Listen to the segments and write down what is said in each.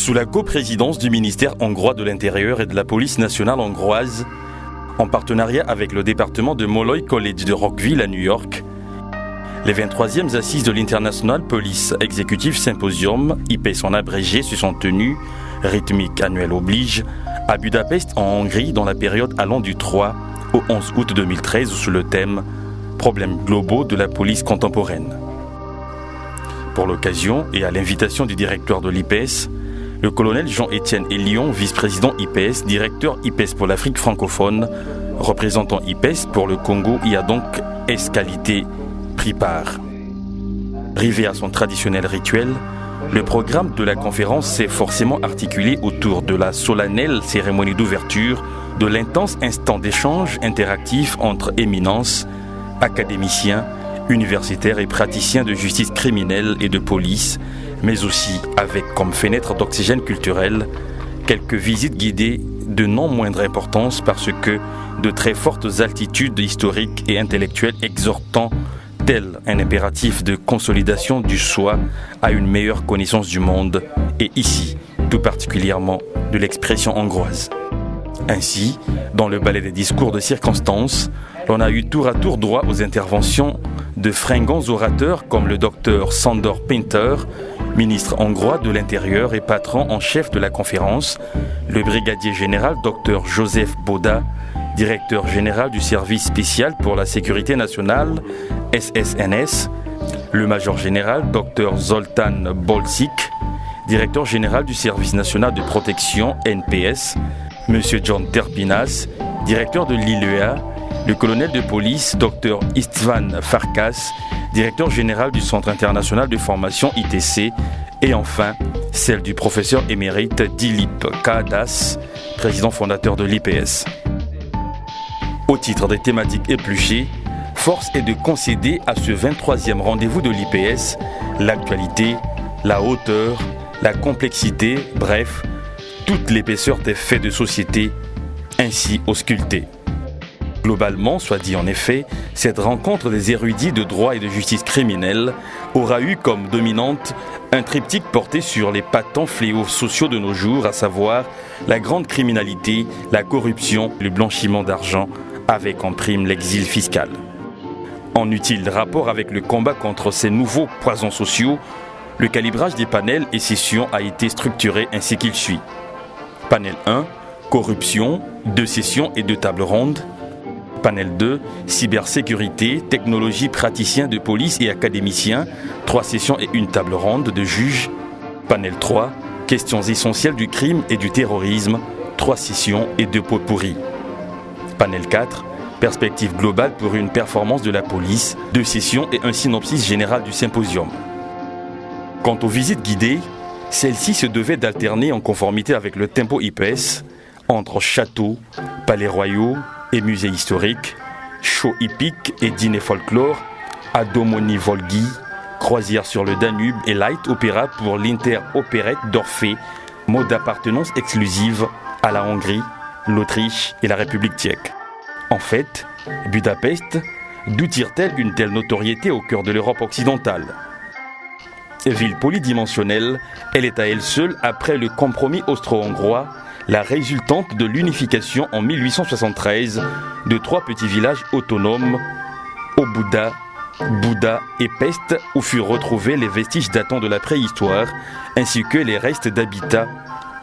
Sous la coprésidence du ministère hongrois de l'Intérieur et de la police nationale hongroise, en partenariat avec le département de Molloy College de Rockville à New York, les 23e assises de l'International Police Executive Symposium, IPES en abrégé, se sont tenues, rythmique annuelle oblige, à Budapest en Hongrie dans la période allant du 3 au 11 août 2013 sous le thème « Problèmes globaux de la police contemporaine ». Pour l'occasion et à l'invitation du directeur de l'IPES, le colonel Jean-Étienne Elion, vice-président IPES, directeur IPES pour l'Afrique francophone, représentant IPES pour le Congo, y a donc qualité pris part. Rivé à son traditionnel rituel, le programme de la conférence s'est forcément articulé autour de la solennelle cérémonie d'ouverture, de l'intense instant d'échange interactif entre éminences, académiciens, universitaires et praticiens de justice criminelle et de police, mais aussi avec comme fenêtre d'oxygène culturel quelques visites guidées de non moindre importance parce que de très fortes altitudes historiques et intellectuelles exhortant tel un impératif de consolidation du soi à une meilleure connaissance du monde et ici, tout particulièrement, de l'expression hongroise. Ainsi, dans le ballet des discours de circonstance, l'on a eu tour à tour droit aux interventions de fringants orateurs comme le docteur Sándor Pinter, ministre hongrois de l'Intérieur et patron en chef de la conférence, le brigadier général Dr Joseph Boda, directeur général du service spécial pour la sécurité nationale, SSNS, le major général Dr Zoltán Bolcsik, directeur général du service national de protection, NPS, M. John Terpinas, directeur de l'ILEA, le colonel de police Dr István Farkas, directeur général du Centre international de formation ITC, et enfin celle du professeur émérite Dilip Kadas, président fondateur de l'IPS. Au titre des thématiques épluchées, force est de concéder à ce 23e rendez-vous de l'IPS l'actualité, la hauteur, la complexité, bref, toute l'épaisseur des faits de société ainsi auscultés. Globalement, soit dit en effet, cette rencontre des érudits de droit et de justice criminelle aura eu comme dominante un triptyque porté sur les patents fléaux sociaux de nos jours, à savoir la grande criminalité, la corruption, le blanchiment d'argent, avec en prime l'exil fiscal. En utile rapport avec le combat contre ces nouveaux poisons sociaux, le calibrage des panels et sessions a été structuré ainsi qu'il suit. Panel 1, corruption, 2 sessions et 2 tables rondes. Panel 2, cybersécurité, technologie, praticiens de police et académiciens, 3 sessions et 1 table ronde de juges. Panel 3, questions essentielles du crime et du terrorisme, 3 sessions et 2 pots pourris. Panel 4, perspective globale pour une performance de la police, 2 sessions et un synopsis général du symposium. Quant aux visites guidées, celles-ci se devaient d'alterner en conformité avec le tempo IPES entre châteaux, palais royaux et musées historiques, shows hippiques et dîners folklore, Adomoni Volgi, croisière sur le Danube et light opéra pour l'inter-opérette d'Orphée, mot d'appartenance exclusive à la Hongrie, l'Autriche et la République tchèque. En fait, Budapest, d'où tire-t-elle une telle notoriété au cœur de l'Europe occidentale ? Ville polydimensionnelle, elle est à elle seule, après le compromis austro-hongrois, la résultante de l'unification en 1873 de 3 petits villages autonomes, Óbuda, Buda et Pest, où furent retrouvés les vestiges datant de la préhistoire, ainsi que les restes d'habitat,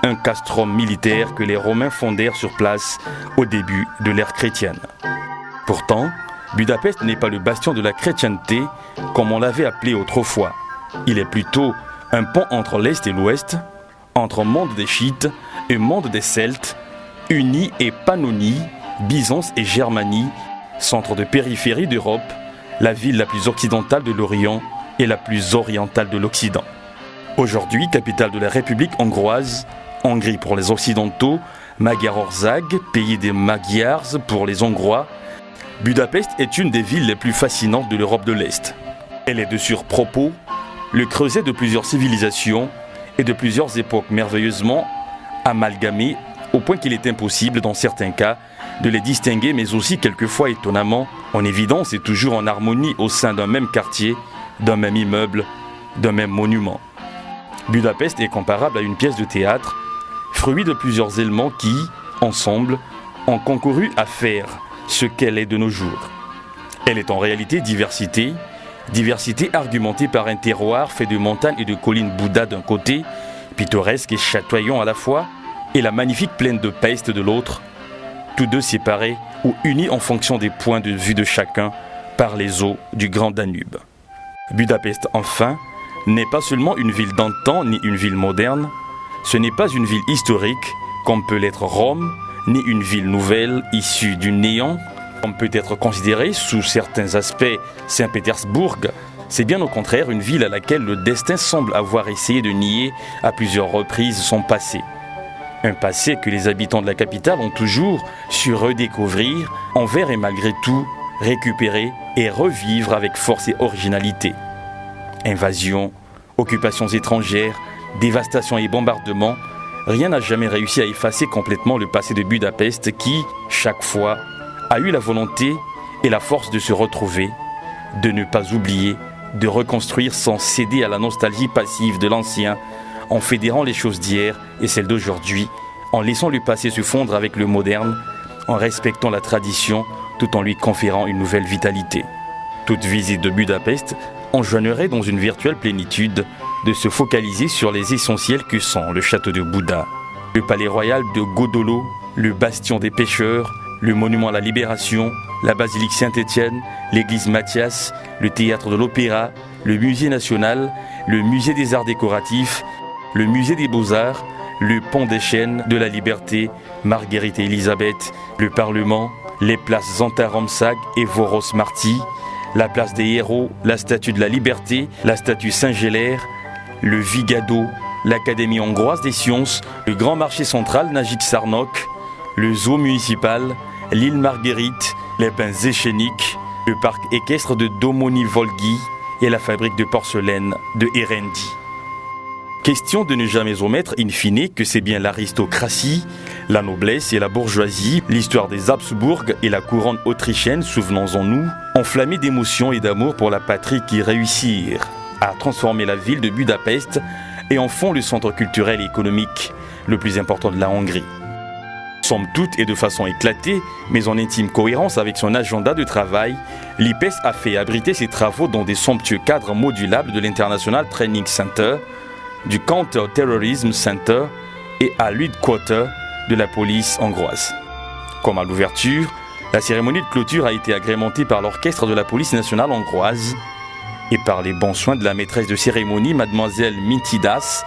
un castrum militaire que les Romains fondèrent sur place au début de l'ère chrétienne. Pourtant, Budapest n'est pas le bastion de la chrétienté, comme on l'avait appelé autrefois. Il est plutôt un pont entre l'Est et l'Ouest, entre monde des Scythes et monde des Celtes, Unie et Pannonie, Byzance et Germanie, centre de périphérie d'Europe, la ville la plus occidentale de l'Orient et la plus orientale de l'Occident. Aujourd'hui, capitale de la République hongroise, Hongrie pour les Occidentaux, Magyarország, pays des Magyars pour les Hongrois, Budapest est une des villes les plus fascinantes de l'Europe de l'Est. Elle est de surpropos le creuset de plusieurs civilisations et de plusieurs époques merveilleusement amalgamées au point qu'il est impossible, dans certains cas, de les distinguer, mais aussi quelquefois étonnamment en évidence et toujours en harmonie au sein d'un même quartier, d'un même immeuble, d'un même monument. Budapest est comparable à une pièce de théâtre, fruit de plusieurs éléments qui, ensemble, ont concouru à faire ce qu'elle est de nos jours. Elle est en réalité diversité, diversité argumentée par un terroir fait de montagnes et de collines Bouddha d'un côté, pittoresque et chatoyant à la fois, et la magnifique plaine de Pest de l'autre, tous deux séparés ou unis en fonction des points de vue de chacun par les eaux du Grand Danube. Budapest, enfin, n'est pas seulement une ville d'antan ni une ville moderne, ce n'est pas une ville historique comme peut l'être Rome, ni une ville nouvelle issue du néant, comme peut être considérée sous certains aspects Saint-Pétersbourg. C'est bien au contraire une ville à laquelle le destin semble avoir essayé de nier à plusieurs reprises son passé. Un passé que les habitants de la capitale ont toujours su redécouvrir, envers et malgré tout, récupérer et revivre avec force et originalité. Invasions, occupations étrangères, dévastations et bombardements, rien n'a jamais réussi à effacer complètement le passé de Budapest qui, chaque fois, a eu la volonté et la force de se retrouver, de ne pas oublier, de reconstruire sans céder à la nostalgie passive de l'ancien, en fédérant les choses d'hier et celles d'aujourd'hui, en laissant le passé se fondre avec le moderne, en respectant la tradition tout en lui conférant une nouvelle vitalité. Toute visite de Budapest enjoindrait dans une virtuelle plénitude de se focaliser sur les essentiels que sont le château de Bouddha, le palais royal de Godolo, le bastion des pêcheurs, le monument à la Libération, la basilique Saint-Étienne, l'église Mathias, le théâtre de l'Opéra, le musée national, le musée des arts décoratifs, le musée des beaux-arts, le pont des Chênes, de la Liberté, Marguerite et Elisabeth, le Parlement, les places Zanta-Romsag et Voros-Marty, la place des héros, la statue de la Liberté, la statue Saint-Gélaire, le Vigado, l'Académie hongroise des sciences, le grand marché central Nagy Sarnok, le zoo municipal, l'île Marguerite, les bains échéniques, le parc équestre de Domoni-Volgi et la fabrique de porcelaine de Erendi. Question de ne jamais omettre in fine que c'est bien l'aristocratie, la noblesse et la bourgeoisie, l'histoire des Habsbourg et la couronne autrichienne, souvenons-en-nous, enflammés d'émotions et d'amour pour la patrie qui réussirent à transformer la ville de Budapest et en font le centre culturel et économique le plus important de la Hongrie. Somme toute et de façon éclatée, mais en intime cohérence avec son agenda de travail, l'IPES a fait abriter ses travaux dans des somptueux cadres modulables de l'International Training Center, du Counter-Terrorism Center et à l'Headquarter de la police hongroise. Comme à l'ouverture, la cérémonie de clôture a été agrémentée par l'orchestre de la police nationale hongroise et par les bons soins de la maîtresse de cérémonie, mademoiselle Mintidas,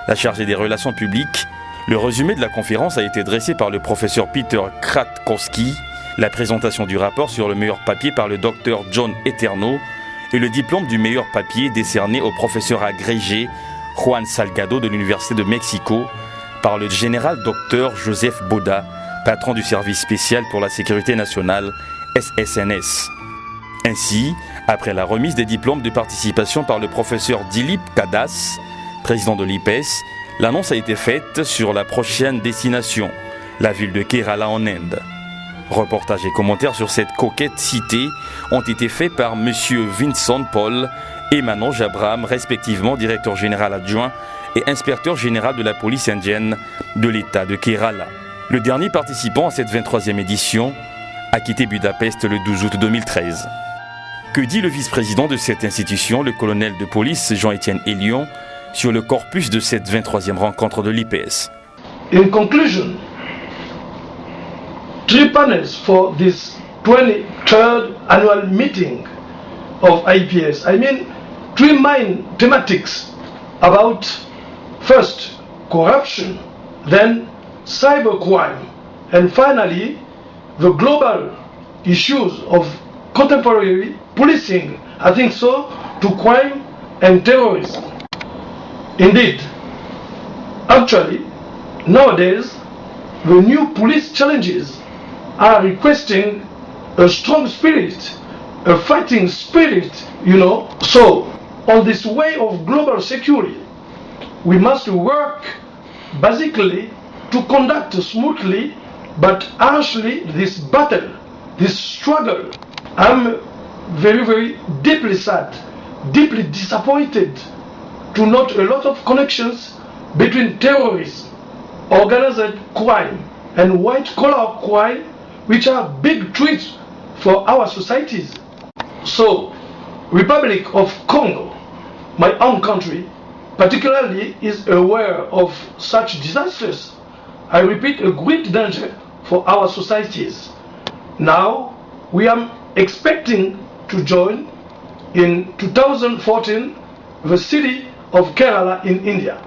la chargée des relations publiques. Le résumé de la conférence a été dressé par le professeur Peter Kratkowski, la présentation du rapport sur le meilleur papier par le docteur John Eterno et le diplôme du meilleur papier décerné au professeur agrégé Juan Salgado de l'Université de Mexico par le général docteur Joseph Boda, patron du service spécial pour la sécurité nationale SSNS. Ainsi, après la remise des diplômes de participation par le professeur Dilip Kadas, président de l'IPES, l'annonce a été faite sur la prochaine destination, la ville de Kerala en Inde. Reportages et commentaires sur cette coquette cité ont été faits par M. Vincent Paul et Manoj Abraham, respectivement directeur général adjoint et inspecteur général de la police indienne de l'État de Kerala. Le dernier participant à cette 23e édition a quitté Budapest le 12 août 2013. Que dit le vice-président de cette institution, le colonel de police Jean-Étienne Hélion, sur le corpus de cette 23e rencontre de l'IPS? In conclusion, 3 panels for this 23rd annual meeting of IPS. 3 main thematics about, first, corruption, then cybercrime, and finally, the global issues of contemporary policing, to crime and terrorism. Indeed, actually, nowadays, the new police challenges are requesting a strong spirit, a fighting spirit, So, on this way of global security, we must work basically to conduct smoothly but harshly this battle, this struggle. I'm very, very deeply sad, deeply disappointed to note a lot of connections between terrorism, organized crime, and white-collar crime, which are big threats for our societies. So, Republic of Congo, my own country, particularly is aware of such disasters. I repeat, a great danger for our societies. Now, we are expecting to join in 2014 the city of Kerala in India.